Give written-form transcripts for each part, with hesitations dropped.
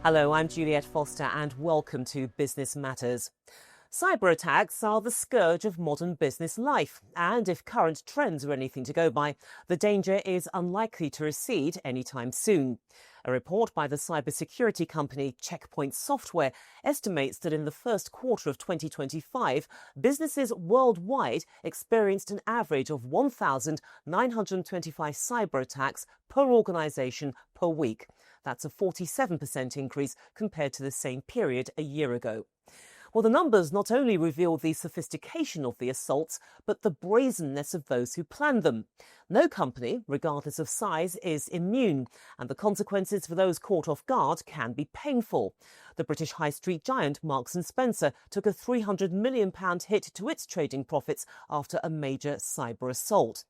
Hello, I'm Juliette Foster and welcome to Business Matters. Cyber attacks are the scourge of modern business life, and if current trends are anything to go by, the danger is unlikely to recede anytime soon. A report by the cybersecurity company Checkpoint Software estimates that in the first quarter of 2025, businesses worldwide experienced an average of 1,925 cyber attacks per organisation per week. That's a 47% increase compared to the same period a year ago. Well, the numbers not only reveal the sophistication of the assaults, but the brazenness of those who planned them. No company, regardless of size, is immune, and the consequences for those caught off guard can be painful. The British high street giant Marks & Spencer took a £300 million hit to its trading profits after a major cyber assault.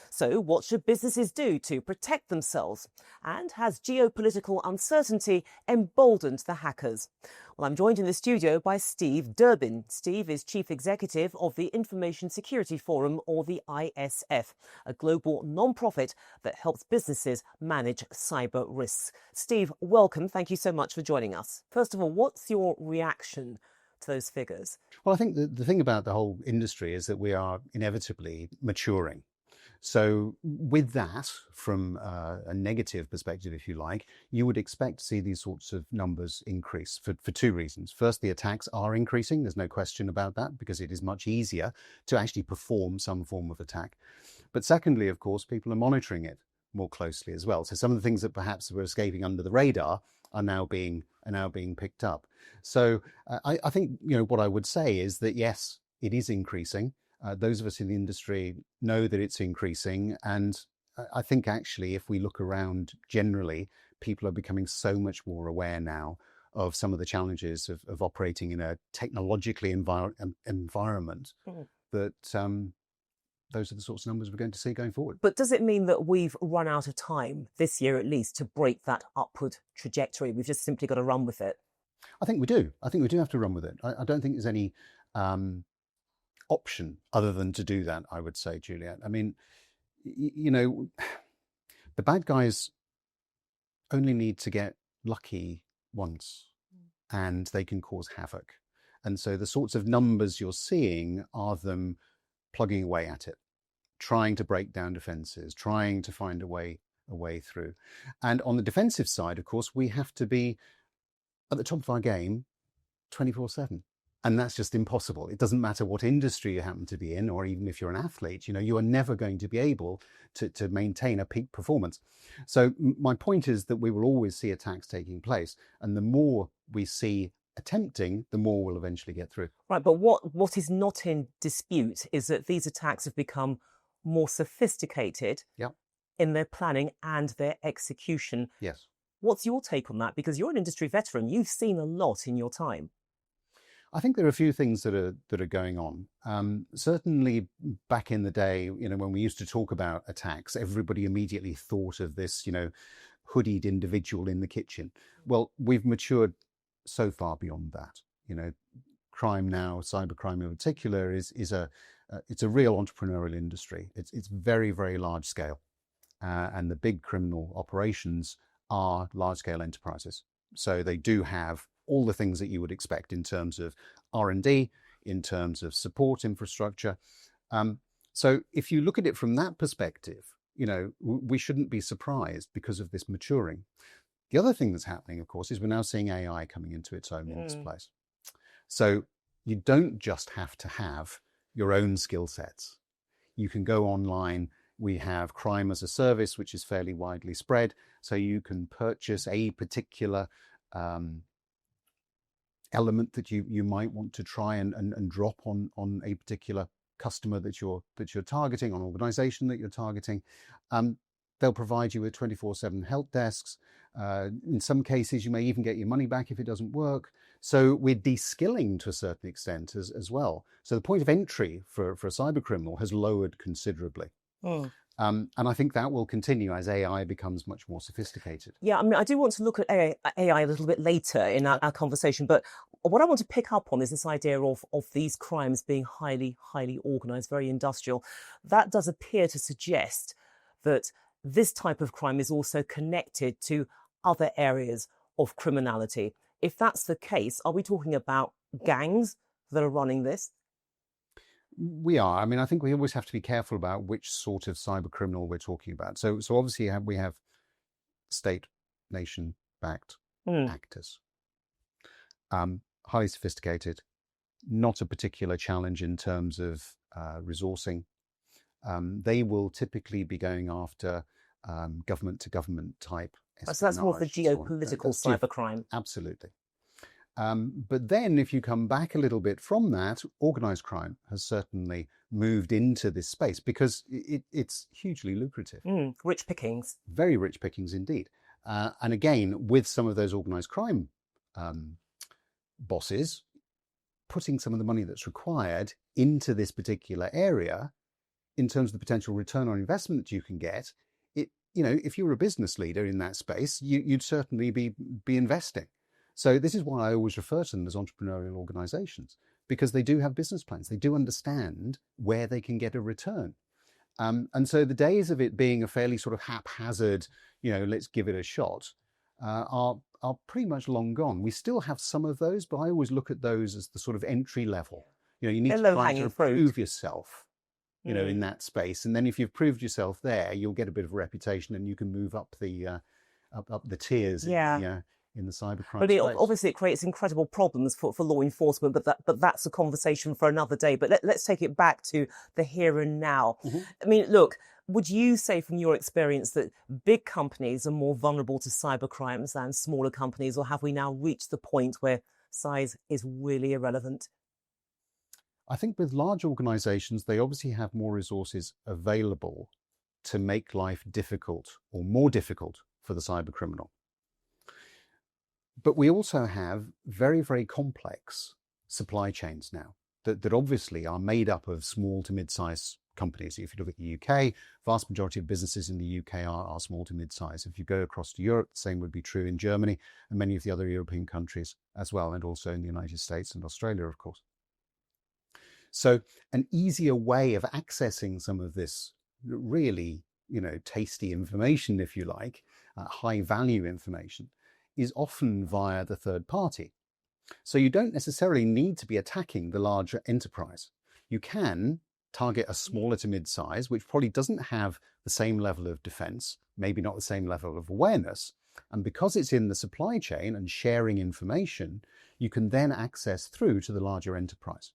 So what should businesses do to protect themselves? And has geopolitical uncertainty emboldened the hackers? Well, I'm joined in the studio by Steve Durbin. Steve is Chief Executive of the Information Security Forum, or the ISF, a global non-profit that helps businesses manage cyber risks. Steve, welcome. Thank you so much for joining us. First of all, what's your reaction to those figures? Well, I think the thing about the whole industry is that we are inevitably maturing. So with that, from a negative perspective, if you like, you would expect to see these sorts of numbers increase for two reasons. First, the attacks are increasing. There's no question about that, because it is much easier to actually perform some form of attack. But secondly, of course, people are monitoring it more closely as well. So some of the things that perhaps were escaping under the radar are now being picked up. So I think, what I would say is that, yes, it is increasing. Those of us in the industry know that it's increasing. And I think actually, if we look around generally, people are becoming so much more aware now of some of the challenges of operating in a technologically environment that those are the sorts of numbers we're going to see going forward. But does it mean that we've run out of time, this year at least, to break that upward trajectory? We've just simply got to run with it. I think we do. I think we do have to run with it. I don't think there's any option other than to do that, I would say, Juliette. I mean, the bad guys only need to get lucky once and they can cause havoc. And so the sorts of numbers you're seeing are them plugging away at it, trying to break down defenses, trying to find a way through. And on the defensive side, of course, we have to be at the top of our game 24/7. And that's just impossible. It doesn't matter what industry you happen to be in, or even if you're an athlete, you are never going to be able to maintain a peak performance. So my point is that we will always see attacks taking place. And the more we see attempting, the more we'll eventually get through. Right, but what is not in dispute is that these attacks have become more sophisticated in their planning and their execution. Yes. What's your take on that? Because you're an industry veteran. You've seen a lot in your time. I think there are a few things that are going on. Certainly back in the day, when we used to talk about attacks, everybody immediately thought of this, hoodied individual in the kitchen. Well, we've matured so far beyond that. Crime now, cybercrime in particular, it's a real entrepreneurial industry. It's very, very large scale, and the big criminal operations are large scale enterprises. So they do have all the things that you would expect in terms of R&D, in terms of support infrastructure. So if you look at it from that perspective, we shouldn't be surprised because of this maturing. The other thing that's happening, of course, is we're now seeing AI coming into its own in its place. So you don't just have to have your own skill sets. You can go online. We have crime as a service, which is fairly widely spread. So you can purchase a particular element that you might want to try and drop on a particular customer that you're targeting, on an organization that you're targeting. They'll provide you with 24/7 help desks. In some cases, you may even get your money back if it doesn't work. So we're de-skilling to a certain extent as well. So the point of entry for a cyber criminal has lowered considerably. And I think that will continue as AI becomes much more sophisticated. Yeah, I mean, I do want to look at AI a little bit later in our conversation, but what I want to pick up on is this idea of these crimes being highly, highly organised, very industrial. That does appear to suggest that this type of crime is also connected to other areas of criminality. If that's the case, are we talking about gangs that are running this? We are. I mean, I think we always have to be careful about which sort of cyber criminal we're talking about. So obviously we have state, nation-backed actors, highly sophisticated, not a particular challenge in terms of resourcing. They will typically be going after government-to-government type espionage. So that's more of the geopolitical cybercrime. Absolutely. But then if you come back a little bit from that, organised crime has certainly moved into this space because it's hugely lucrative. Rich pickings. Very rich pickings indeed. And again, with some of those organised crime bosses putting some of the money that's required into this particular area in terms of the potential return on investment that you can get, if you were a business leader in that space, you'd certainly be investing. So this is why I always refer to them as entrepreneurial organizations, because they do have business plans. They do understand where they can get a return. And so the days of it being a fairly sort of haphazard, let's give it a shot, are pretty much long gone. We still have some of those, but I always look at those as the sort of entry level. You need to try to prove yourself, in that space. And then if you've proved yourself there, you'll get a bit of a reputation and you can move up the tiers. In the cybercrime but space. Obviously it creates incredible problems for law enforcement, but that's a conversation for another day. But let's take it back to the here and now. I mean, look, would you say from your experience that big companies are more vulnerable to cybercrimes than smaller companies, or have we now reached the point where size is really irrelevant? I think with large organizations, they obviously have more resources available to make life difficult or more difficult for the cybercriminal. But we also have very, very complex supply chains now that obviously are made up of small to mid-size companies. If you look at the UK, vast majority of businesses in the UK are small to mid-size. If you go across to Europe, the same would be true in Germany and many of the other European countries as well, and also in the United States and Australia, of course. So an easier way of accessing some of this really, tasty information, if you like, high value information, is often via the third party. So you don't necessarily need to be attacking the larger enterprise. You can target a smaller to mid-size, which probably doesn't have the same level of defense, maybe not the same level of awareness. And because it's in the supply chain and sharing information, you can then access through to the larger enterprise.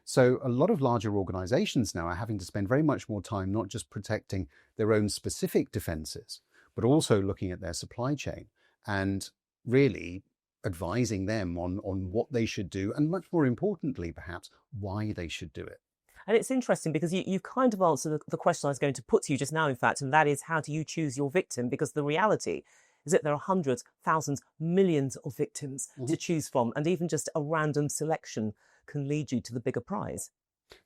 So a lot of larger organizations now are having to spend very much more time not just protecting their own specific defenses, but also looking at their supply chain and really advising them on what they should do, and much more importantly, perhaps, why they should do it. And it's interesting because you kind of answered the question I was going to put to you just now, in fact, and that is, how do you choose your victim? Because the reality is that there are hundreds, thousands, millions of victims to choose from, and even just a random selection can lead you to the bigger prize.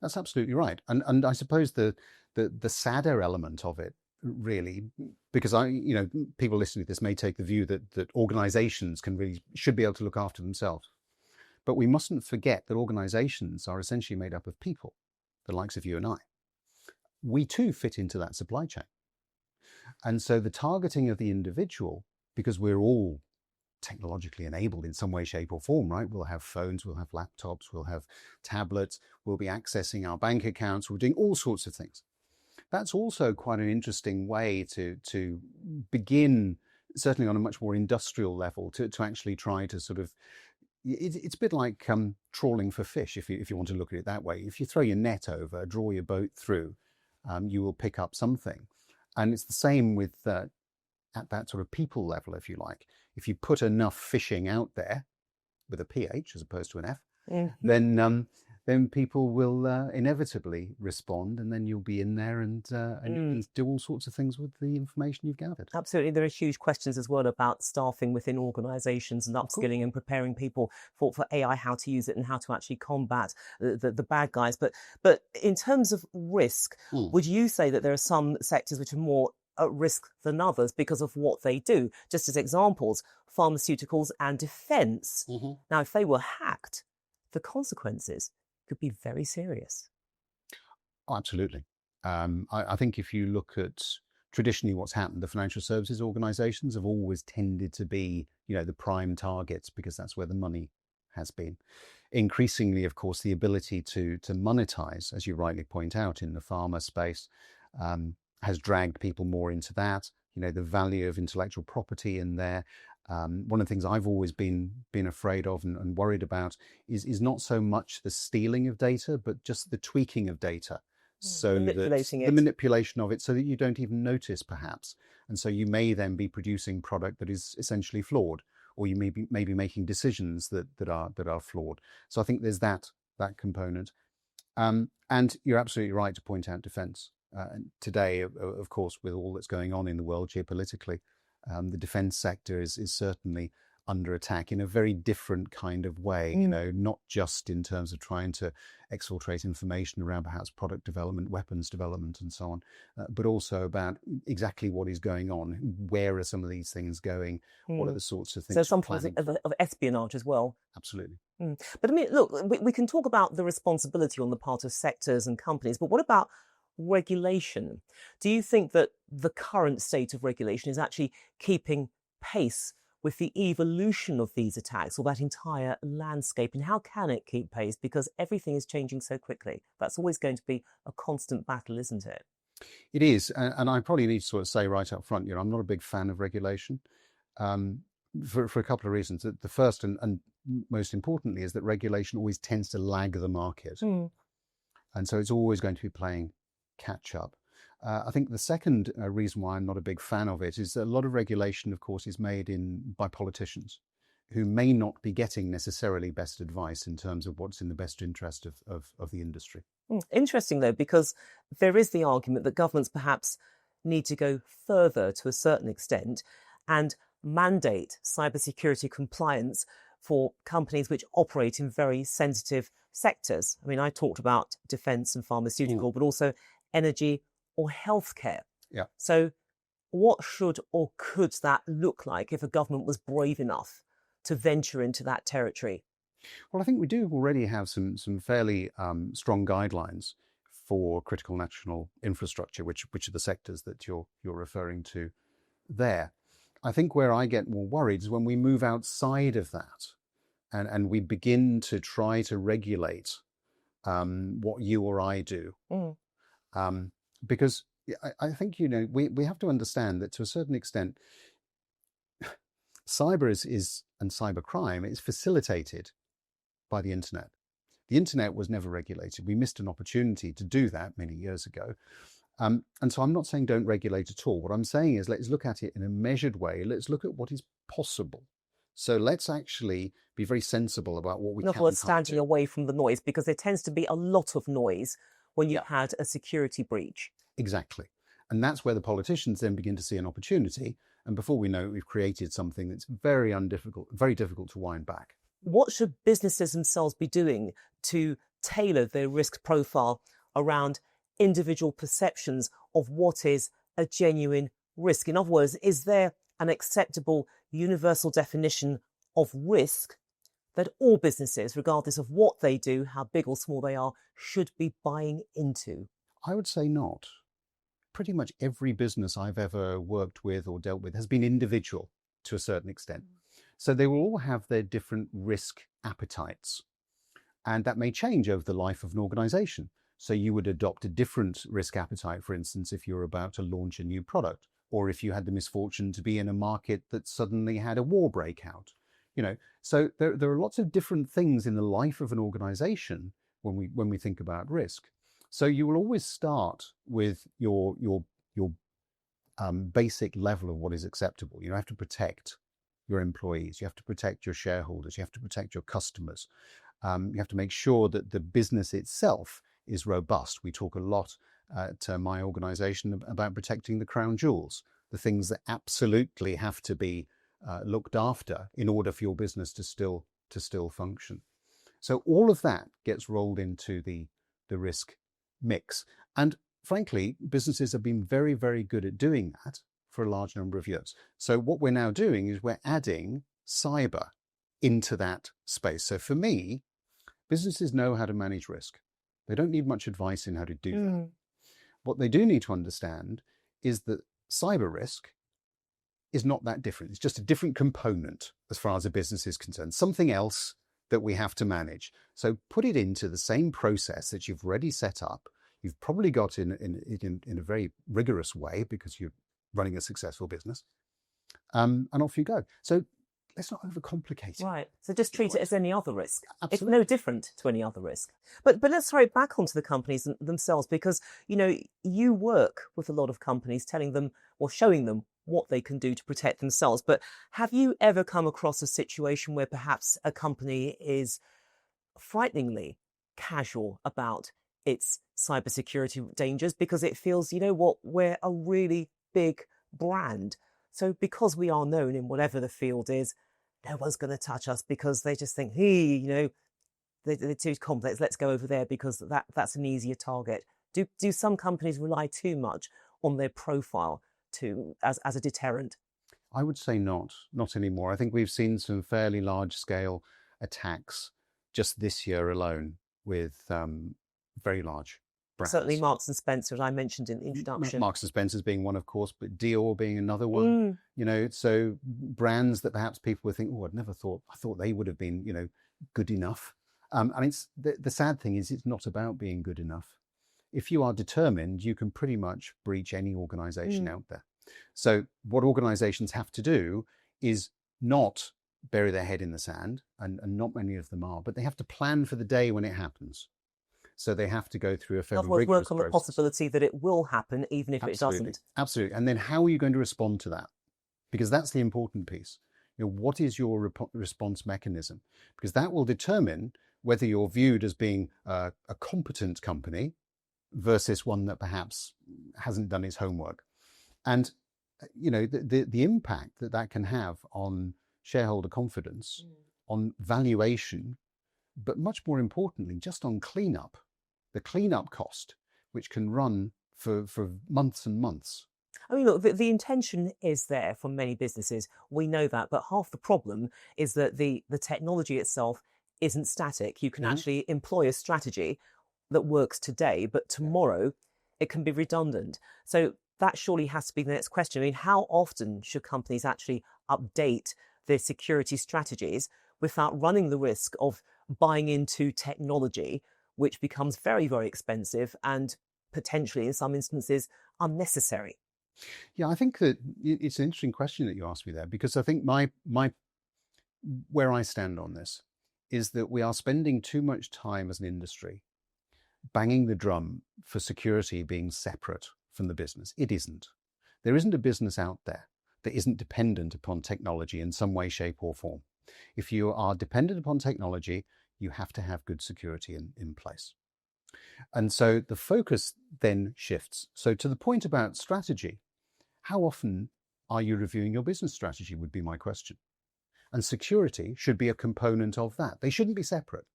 That's absolutely right. And I suppose the sadder element of it, really, because people listening to this may take the view that organizations should be able to look after themselves. But we mustn't forget that organizations are essentially made up of people, the likes of you and I. We too fit into that supply chain. And so the targeting of the individual, because we're all technologically enabled in some way, shape or form, right? We'll have phones, we'll have laptops, we'll have tablets, we'll be accessing our bank accounts, we're doing all sorts of things. That's also quite an interesting way to begin, certainly on a much more industrial level, to actually try to sort of, it's a bit like trawling for fish, if you want to look at it that way. If you throw your net over, draw your boat through, you will pick up something. And it's the same with at that sort of people level, if you like. If you put enough fishing out there with a PH as opposed to an F, then people will inevitably respond, and then you'll be in there and do all sorts of things with the information you've gathered. Absolutely. There are huge questions as well about staffing within organisations and upskilling and preparing people for AI, how to use it and how to actually combat the bad guys. But in terms of risk, would you say that there are some sectors which are more at risk than others because of what they do? Just as examples, pharmaceuticals and defence. Now, if they were hacked, the consequences could be very serious. Oh, absolutely. I think if you look at traditionally what's happened, the financial services organizations have always tended to be, the prime targets because that's where the money has been. Increasingly, of course, the ability to monetize, as you rightly point out, in the pharma space has dragged people more into that. The value of intellectual property in there. One of the things I've always been afraid of and worried about is not so much the stealing of data, but just the tweaking of data. So manipulating that the manipulation of it so that you don't even notice, perhaps. And so you may then be producing product that is essentially flawed, or you may be making decisions that are flawed. So I think there's that component. And you're absolutely right to point out defense. Today, of course, with all that's going on in the world geopolitically, the defense sector is certainly under attack in a very different kind of way, not just in terms of trying to exfiltrate information around perhaps product development, weapons development, and so on, but also about exactly what is going on. Where are some of these things going? What are the sorts of things? So some forms of espionage as well. Absolutely. But I mean, look, we can talk about the responsibility on the part of sectors and companies, but what about regulation? Do you think that the current state of regulation is actually keeping pace with the evolution of these attacks, or that entire landscape? And how can it keep pace? Because everything is changing so quickly. That's always going to be a constant battle, isn't it? It is. And I probably need to sort of say right up front, I'm not a big fan of regulation for a couple of reasons. The first and most importantly is that regulation always tends to lag the market. And so it's always going to be playing catch up. I think the second reason why I'm not a big fan of it is that a lot of regulation, of course, is made by politicians who may not be getting necessarily best advice in terms of what's in the best interest of the industry. Interesting, though, because there is the argument that governments perhaps need to go further to a certain extent and mandate cybersecurity compliance for companies which operate in very sensitive sectors. I mean, I talked about defence and pharmaceutical, but also energy or healthcare. Yeah. So what should or could that look like if a government was brave enough to venture into that territory? Well, I think we do already have some fairly strong guidelines for critical national infrastructure, which are the sectors that you're referring to there. I think where I get more worried is when we move outside of that and we begin to try to regulate what you or I do. Because I think, we have to understand that to a certain extent, cyber is and cybercrime is facilitated by the internet. The internet was never regulated. We missed an opportunity to do that many years ago. And so I'm not saying don't regulate at all. What I'm saying is let's look at it in a measured way. Let's look at what is possible. So let's actually be very sensible about what we can. In other words, standing away from the noise, because there tends to be a lot of noise when you've had a security breach. Exactly. And that's where the politicians then begin to see an opportunity. And before we know it, we've created something that's very difficult to wind back. What should businesses themselves be doing to tailor their risk profile around individual perceptions of what is a genuine risk? In other words, is there an acceptable universal definition of risk that all businesses, regardless of what they do, how big or small they are, should be buying into? I would say not. Pretty much every business I've ever worked with or dealt with has been individual to a certain extent. So they will all have their different risk appetites. And that may change over the life of an organization. So you would adopt a different risk appetite, for instance, if you're about to launch a new product, or if you had the misfortune to be in a market that suddenly had a war breakout. So there are lots of different things in the life of an organization when we think about risk. So you will always start with your basic level of what is acceptable. You have to protect your employees, you have to protect your shareholders, you have to protect your customers. You have to make sure that the business itself is robust. We talk a lot at my organization about protecting the crown jewels, the things that absolutely have to be looked after in order for your business to still function. So all of that gets rolled into the risk mix. And frankly, businesses have been very, very good at doing that for a large number of years. So what we're now doing is we're adding cyber into that space. So for me, businesses know how to manage risk. They don't need much advice in how to do that. What they do need to understand is that cyber risk is not that different. It's just a different component as far as a business is concerned, something else that we have to manage. So put it into the same process that you've already set up. You've probably got in a very rigorous way because you're running a successful business, and off you go. So let's not overcomplicate it. Right. So just treat it as any other risk. Absolutely. It's no different to any other risk. But let's throw it back onto the companies themselves, because, you know, you work with a lot of companies telling them or showing them what they can do to protect themselves. But have you ever come across a situation where perhaps a company is frighteningly casual about its cybersecurity dangers because it feels, you know what, we're a really big brand. So because we are known in whatever the field is, no one's going to touch us because they just think, hey, you know, they're too complex. Let's go over there because that's an easier target. Do some companies rely too much on their profile as a deterrent? I would say not anymore. I think we've seen some fairly large scale attacks just this year alone with very large brands. Certainly Marks and Spencer, as I mentioned in the introduction. Marks and Spencer's being one, of course, but Dior being another one. You know, so brands that perhaps people would think, oh, I thought they would have been, you know, good enough. And it's the sad thing is it's not about being good enough. If you are determined, you can pretty much breach any organization out there. So what organizations have to do is not bury their head in the sand, and not many of them are, but they have to plan for the day when it happens. So they have to go through a fairly rigorous work on process. the possibility that it will happen, even if Absolutely. it doesn't. Absolutely. And then how are you going to respond to that? Because that's the important piece. You know, what is your response mechanism? Because that will determine whether you're viewed as being a competent company versus one that perhaps hasn't done its homework. And, you know, the impact that can have on shareholder confidence, on valuation, but much more importantly, just on cleanup, the cleanup cost, which can run for months and months. I mean, look, the intention is there for many businesses. We know that. But half the problem is that the technology itself isn't static. You can actually employ a strategy that works today, but tomorrow it can be redundant. So that surely has to be the next question. I mean, how often should companies actually update their security strategies without running the risk of buying into technology, which becomes very, very expensive and potentially, in some instances, unnecessary? Yeah, I think that it's an interesting question that you asked me there, because I think my where I stand on this is that we are spending too much time as an industry banging the drum for security being separate from the business. It isn't. There isn't a business out there that isn't dependent upon technology in some way, shape, or form. If you are dependent upon technology, you have to have good security in place. And so the focus then shifts. So to the point about strategy, how often are you reviewing your business strategy would be my question. And security should be a component of that. They shouldn't be separate,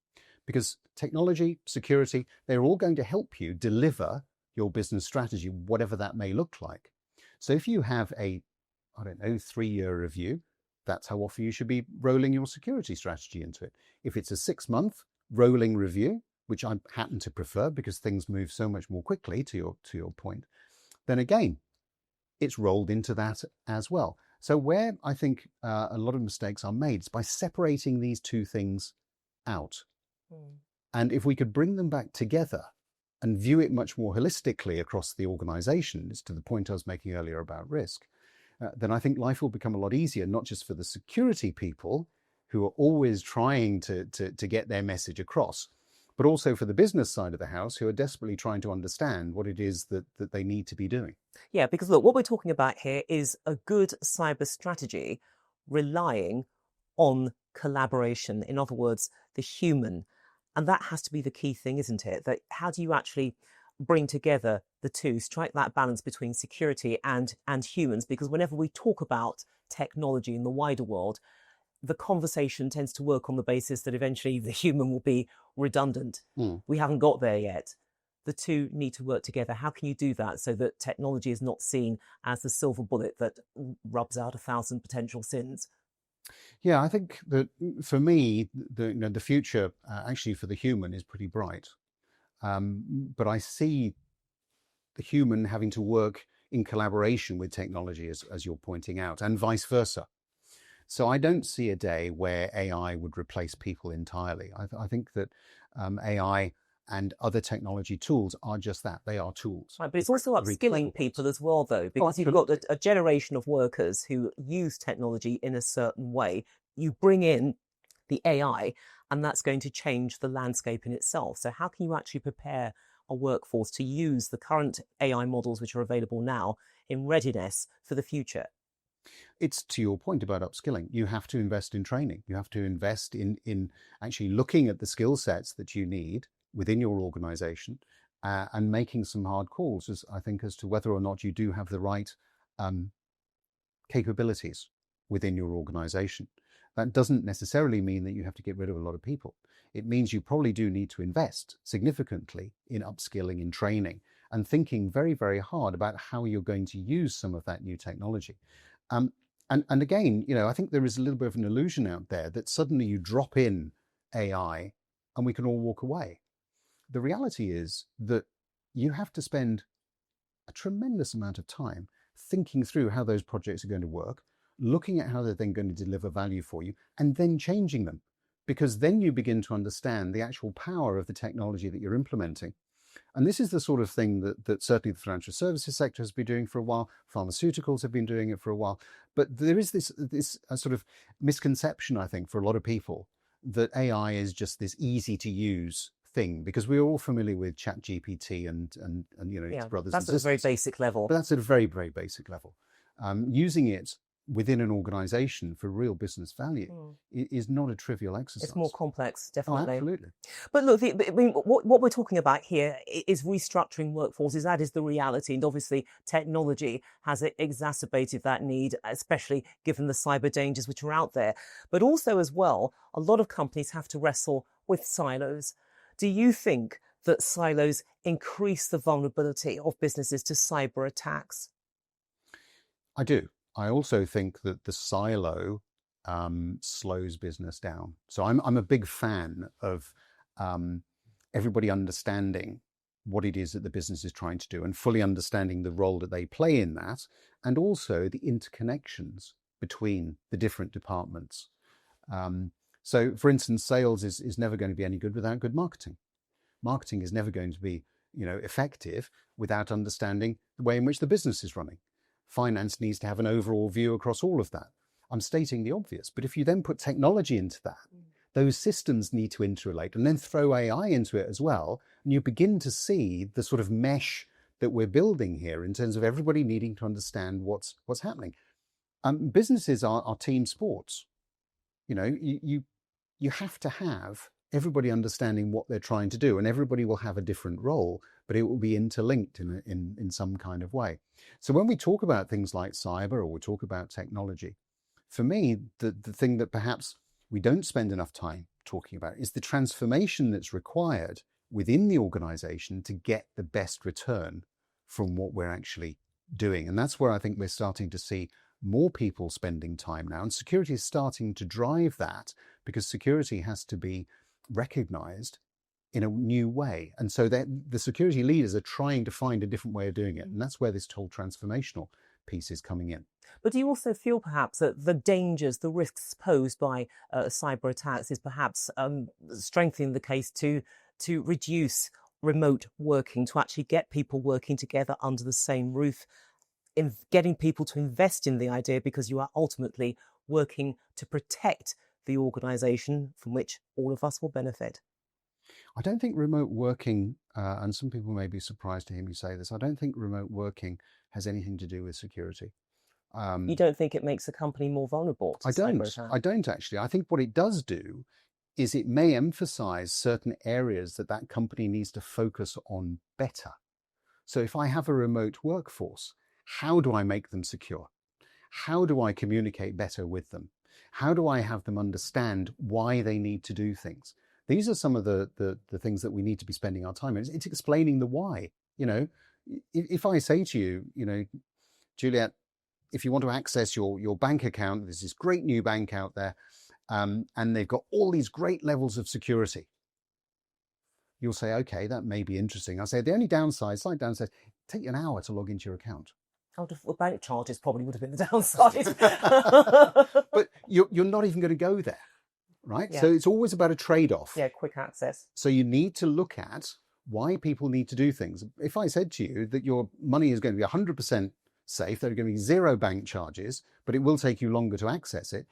because technology, security, they're all going to help you deliver your business strategy, whatever that may look like. So if you have a, 3-year review, that's how often you should be rolling your security strategy into it. If it's a 6-month rolling review, which I happen to prefer because things move so much more quickly, to your point, then again, it's rolled into that as well. So where I think a lot of mistakes are made is by separating these two things out. And if we could bring them back together and view it much more holistically across the organization, as to the point I was making earlier about risk, then I think life will become a lot easier, not just for the security people who are always trying to get their message across, but also for the business side of the house who are desperately trying to understand what it is that they need to be doing. Yeah, because look, what we're talking about here is a good cyber strategy relying on collaboration. In other words, the human. And that has to be the key thing, isn't it? That how do you actually bring together the two, strike that balance between security and humans? Because whenever we talk about technology in the wider world, the conversation tends to work on the basis that eventually the human will be redundant. We haven't got there yet. The two need to work together. How can you do that so that technology is not seen as the silver bullet that rubs out 1,000 potential sins? Yeah, I think that for me, the future actually for the human is pretty bright. But I see the human having to work in collaboration with technology, as you're pointing out, and vice versa. So I don't see a day where AI would replace people entirely. I think that AI and other technology tools are just that. They are tools. Right, but it's also upskilling people as well, though, because you've got a generation of workers who use technology in a certain way. You bring in the AI, and that's going to change the landscape in itself. So how can you actually prepare a workforce to use the current AI models which are available now in readiness for the future? It's to your point about upskilling. You have to invest in training. You have to invest in actually looking at the skill sets that you need within your organization and making some hard calls, as to whether or not you do have the right capabilities within your organization. That doesn't necessarily mean that you have to get rid of a lot of people. It means you probably do need to invest significantly in upskilling, in training, and thinking very, very hard about how you're going to use some of that new technology. And again, I think there is a little bit of an illusion out there that suddenly you drop in AI and we can all walk away. The reality is that you have to spend a tremendous amount of time thinking through how those projects are going to work, looking at how they're then going to deliver value for you, and then changing them. Because then you begin to understand the actual power of the technology that you're implementing. And this is the sort of thing that certainly the financial services sector has been doing for a while. Pharmaceuticals have been doing it for a while. But there is this sort of misconception, I think, for a lot of people that AI is just this easy to use thing, because we're all familiar with ChatGPT and its brothers and sisters. That's at a very basic level. But that's at a very, very basic level. Using it within an organization for real business value is not a trivial exercise. It's more complex, definitely. Oh, absolutely. But look, what we're talking about here is restructuring workforces. That is the reality. And obviously, technology has exacerbated that need, especially given the cyber dangers which are out there. But also, as well, a lot of companies have to wrestle with silos. Do you think that silos increase the vulnerability of businesses to cyber attacks? I do. I also think that the silo slows business down. So I'm a big fan of everybody understanding what it is that the business is trying to do and fully understanding the role that they play in that, and also the interconnections between the different departments. So, for instance, sales is never going to be any good without good marketing. Marketing is never going to be, effective without understanding the way in which the business is running. Finance needs to have an overall view across all of that. I'm stating the obvious, but if you then put technology into that, those systems need to interrelate, and then throw AI into it as well, and you begin to see the sort of mesh that we're building here in terms of everybody needing to understand what's happening. Businesses are team sports. You have to have everybody understanding what they're trying to do, and everybody will have a different role, but it will be interlinked in some kind of way. So when we talk about things like cyber, or we talk about technology, for me, the thing that perhaps we don't spend enough time talking about is the transformation that's required within the organization to get the best return from what we're actually doing. And that's where I think we're starting to see more people spending time now. And security is starting to drive that, because security has to be recognized in a new way. And so the security leaders are trying to find a different way of doing it. And that's where this whole transformational piece is coming in. But do you also feel perhaps that the dangers, the risks posed by cyber attacks is perhaps strengthening the case to reduce remote working, to actually get people working together under the same roof, in getting people to invest in the idea, because you are ultimately working to protect the organisation from which all of us will benefit? I don't think remote working, and some people may be surprised to hear me say this, I don't think remote working has anything to do with security. You don't think it makes a company more vulnerable to cyber attack? I don't actually. I think what it does do is it may emphasize certain areas that company needs to focus on better. So if I have a remote workforce, how do I make them secure? How do I communicate better with them? How do I have them understand why they need to do things? These are some of the things that we need to be spending our time in. It's explaining the why. If I say to you, Juliette, if you want to access your bank account, there's this great new bank out there, and they've got all these great levels of security. You'll say, okay, that may be interesting. I'll say the only downside, slight downside, take you an hour to log into your account. Well, bank charges probably would have been the downside. But you're not even going to go there, right? Yeah. So it's always about a trade-off. Yeah, quick access. So you need to look at why people need to do things. If I said to you that your money is going to be 100% safe, there are going to be 0 bank charges, but it will take you longer to access it,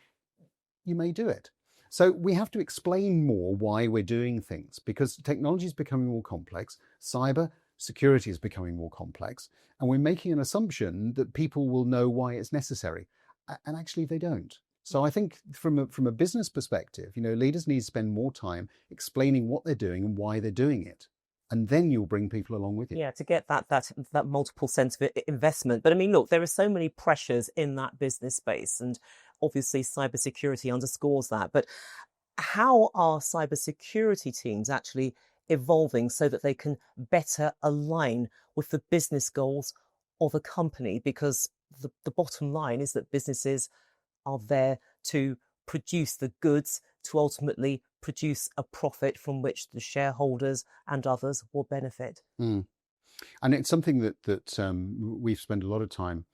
you may do it. So we have to explain more why we're doing things, because technology is becoming more complex, cyber security is becoming more complex, and we're making an assumption that people will know why it's necessary, and actually they don't. So I think from a business perspective, leaders need to spend more time explaining what they're doing and why they're doing it. And then you'll bring people along with you. Yeah, to get that multiple sense of investment. But I mean, look, there are so many pressures in that business space, and obviously cybersecurity underscores that. But how are cybersecurity teams actually evolving so that they can better align with the business goals of a company? Because the bottom line is that businesses are there to produce the goods, to ultimately produce a profit from which the shareholders and others will benefit. And it's something that we've spent a lot of time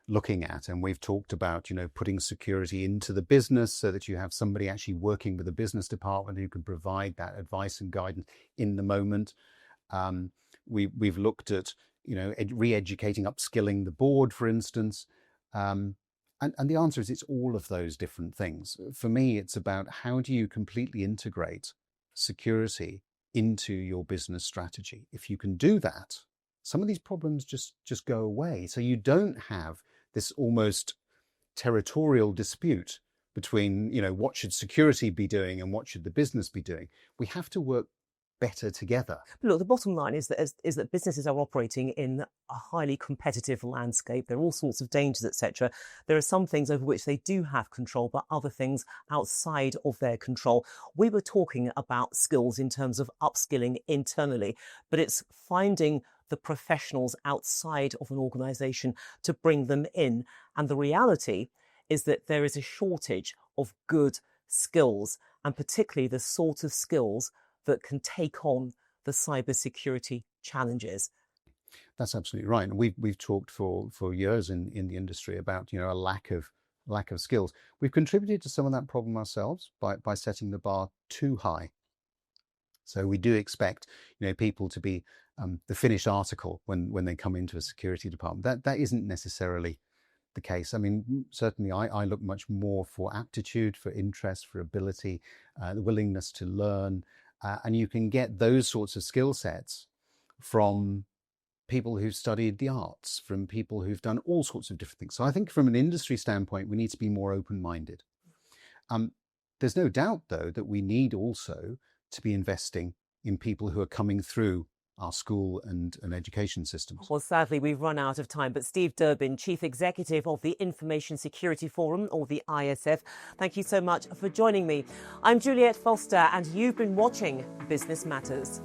looking at, and we've talked about, putting security into the business so that you have somebody actually working with the business department who can provide that advice and guidance in the moment. We've looked at, re-educating, upskilling the board, for instance. And the answer is it's all of those different things. For me, it's about how do you completely integrate security into your business strategy. If you can do that, some of these problems just go away. So you don't have this almost territorial dispute between, what should security be doing and what should the business be doing. We have to work better together. But look, the bottom line is that businesses are operating in a highly competitive landscape. There are all sorts of dangers, etc. There are some things over which they do have control, but other things outside of their control. We were talking about skills in terms of upskilling internally, but it's finding the professionals outside of an organisation to bring them in. And the reality is that there is a shortage of good skills, and particularly the sort of skills that can take on the cybersecurity challenges. That's absolutely right. And we've talked for years in the industry about, a lack of skills. We've contributed to some of that problem ourselves by setting the bar too high. So we do expect, people to be the finished article when they come into a security department. That isn't necessarily the case. I mean, certainly I look much more for aptitude, for interest, for ability, the willingness to learn. And you can get those sorts of skill sets from people who've studied the arts, from people who've done all sorts of different things. So I think from an industry standpoint, we need to be more open-minded. There's no doubt, though, that we need also to be investing in people who are coming through our school and education systems. Well, sadly, we've run out of time. But Steve Durbin, Chief Executive of the Information Security Forum, or the ISF, thank you so much for joining me. I'm Juliette Foster, and you've been watching Business Matters.